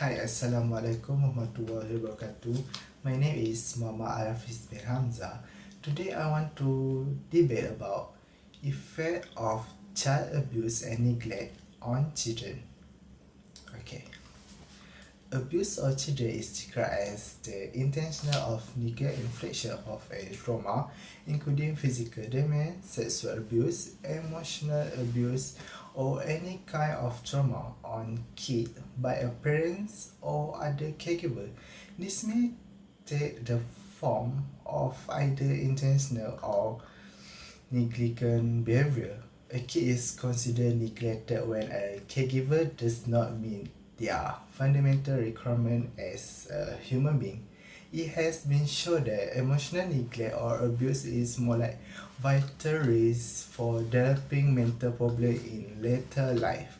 Hi, Assalamualaikum warahmatullahi wabarakatuh. My name is HAFIZ bin HAMZAH. Today I want to debate about effect of child abuse and neglect on children. Okay. Abuse of children is described as the intentional of neglect infliction of a trauma, including physical damage, sexual abuse, emotional abuse, or any kind of trauma on kid by a parents or other caregiver. This may take the form of either intentional or negligent behavior. A kid is considered neglected when a caregiver does not meet their fundamental requirement as a human being. It has been shown that emotional neglect or abuse is more like vital risk for developing mental problems in later life.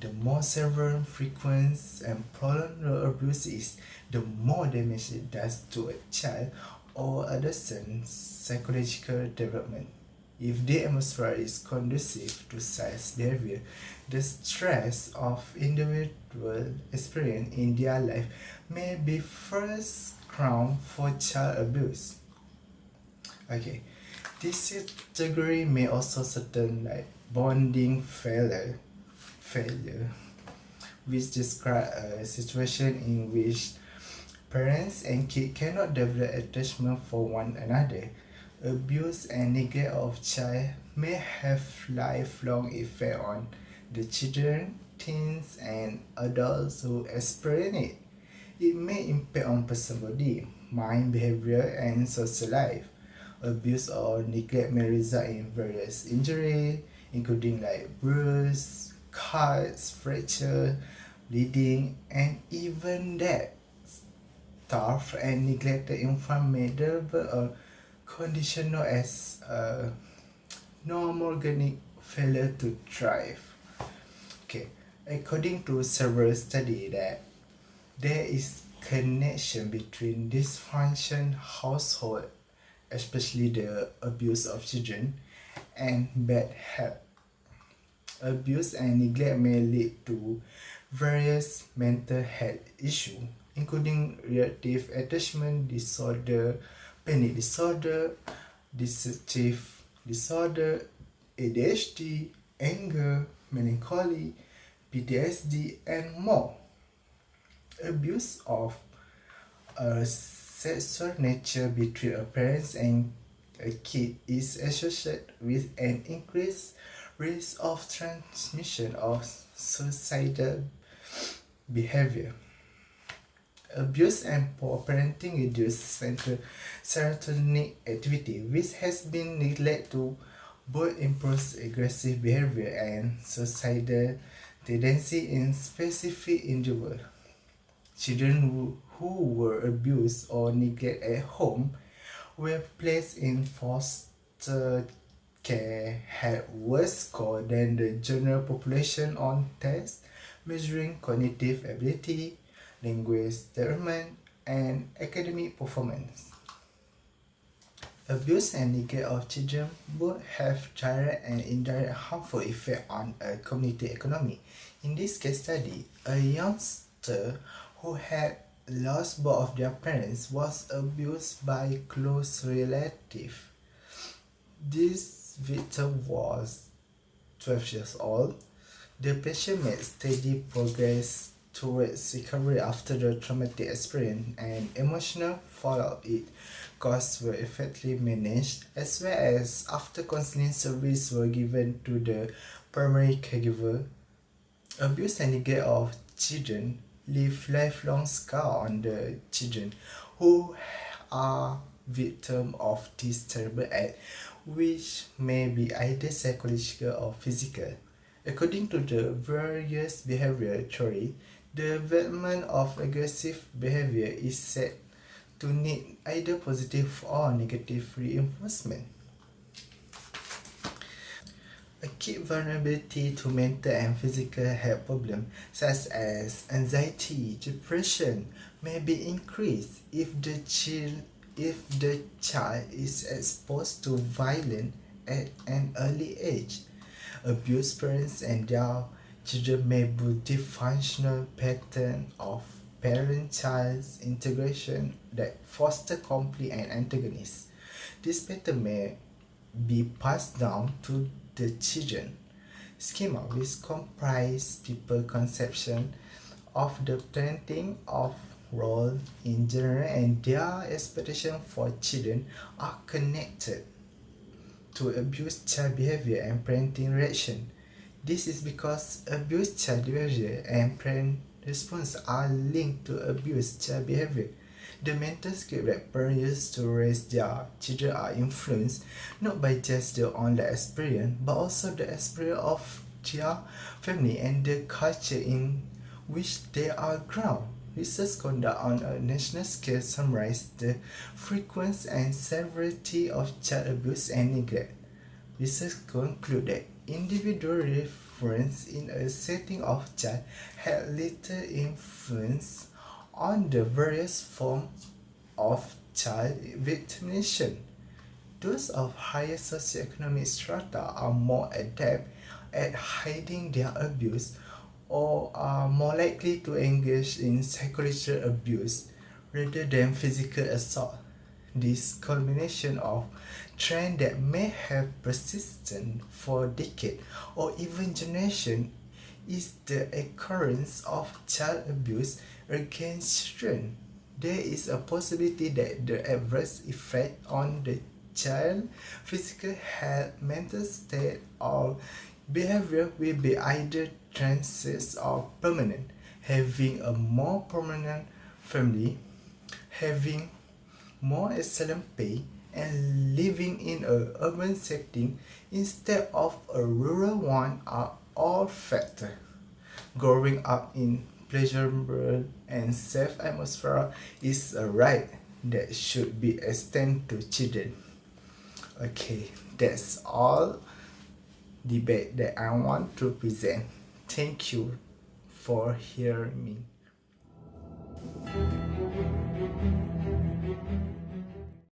The more severe, frequent, and prolonged the abuse is, the more damage it does to a child or adolescent's psychological development. If the atmosphere is conducive to such behavior, the stress of individual experience in their life may be first ground for child abuse. Okay, this category may also certain like bonding failure, which describe a situation in which parents and kids cannot develop attachment for one another. Abuse and neglect of child may have lifelong effect on the children, teens, and adults who experience it. It may impact on personal body, mind, behavior, and social life. Abuse or neglect may result in various injury, including like bruise, cuts, fracture, bleeding, and even death. Starved and neglected infant may develop a condition known as non-organic failure to thrive. Okay, according to several studies that there is connection between dysfunction household, especially the abuse of children, and bad health. Abuse and neglect may lead to various mental health issues, including reactive attachment disorder, panic disorder, dissociative disorder, ADHD, anger, melancholy, PTSD, and more. Abuse of a sexual nature between a parent and a kid is associated with an increased risk of transmission of suicidal behavior. Abuse and poor parenting reduce central serotonin activity, which has been linked to both improved aggressive behavior and suicidal tendency in specific individuals. Children who were abused or neglected at home were placed in foster care had worse score than the general population on tests measuring cognitive ability, language development, and academic performance. Abuse and neglect of children both have direct and indirect harmful effects on a community economy. In this case study, a youngster who had lost both of their parents was abused by a close relative. This victim was 12 years old. The patient made steady progress towards recovery after the traumatic experience, and emotional fallout costs were effectively managed, as well as after counseling services were given to the primary caregiver. Abuse and neglect of children leave lifelong scar on the children who are victims of this terrible act, which may be either psychological or physical. According to the various behavior theory, the development of aggressive behavior is said to need either positive or negative reinforcement. Acute vulnerability to mental and physical health problems such as anxiety, depression may be increased if the child is exposed to violence at an early age. Abused parents and their Children may build dysfunctional pattern of parent-child integration that foster conflict and antagonism. This pattern may be passed down to the children. Schema which comprise people conception of the parenting of role in general and their expectation for children are connected to abused child behavior and parenting reaction. This is because abused child behavior and parent response are linked to abused child behavior. The mental script that parents use to raise their children are influenced not by just their own life experience but also the experience of their family and the culture in which they are grown. Research conducted on a national scale summarized the frequency and severity of child abuse and neglect. Research concluded that individual reference in a setting of child had little influence on the various forms of child victimization. Those of higher socioeconomic strata are more adept at hiding their abuse or are more likely to engage in psychological abuse rather than physical assault. This combination of trends that may have persisted for decades or even generations is the occurrence of child abuse against children. There is a possibility that the adverse effect on the child physical health, mental state, or behavior will be either transient or permanent. Having a more permanent family, having more excellent pay, and living in an urban setting instead of a rural one are all factors. Growing up in pleasurable and safe atmosphere is a right that should be extended to children. Okay, that's all debate that I want to present. Thank you for hearing me.